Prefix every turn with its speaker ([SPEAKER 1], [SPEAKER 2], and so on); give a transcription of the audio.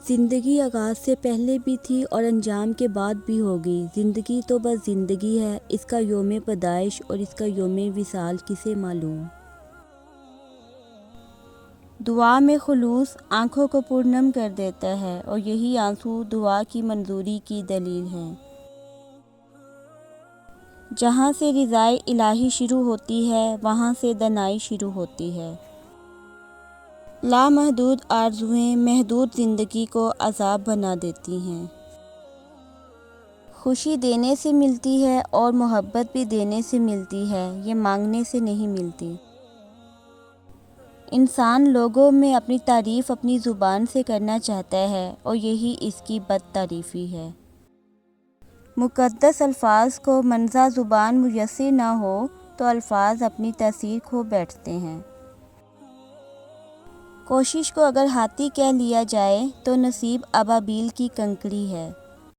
[SPEAKER 1] زندگی آغاز سے پہلے بھی تھی اور انجام کے بعد بھی ہوگی۔ زندگی تو بس زندگی ہے، اس کا یوم پیدائش اور اس کا یوم وصال کسے معلوم۔ دعا میں خلوص آنکھوں کو پرنم کر دیتا ہے اور یہی آنسو دعا کی منظوری کی دلیل ہیں۔ جہاں سے رضائے الہی شروع ہوتی ہے وہاں سے دنائی شروع ہوتی ہے۔ لامحدود آرزوئیں محدود زندگی کو عذاب بنا دیتی ہیں۔ خوشی دینے سے ملتی ہے اور محبت بھی دینے سے ملتی ہے، یہ مانگنے سے نہیں ملتی۔ انسان لوگوں میں اپنی تعریف اپنی زبان سے کرنا چاہتا ہے اور یہی اس کی بد تعریفی ہے۔ مقدس الفاظ کو منزہ زبان میسر نہ ہو تو الفاظ اپنی تاثیر کھو بیٹھتے ہیں۔ کوشش کو اگر ہاتھی کہہ لیا جائے تو نصیب ابابیل کی کنکری ہے۔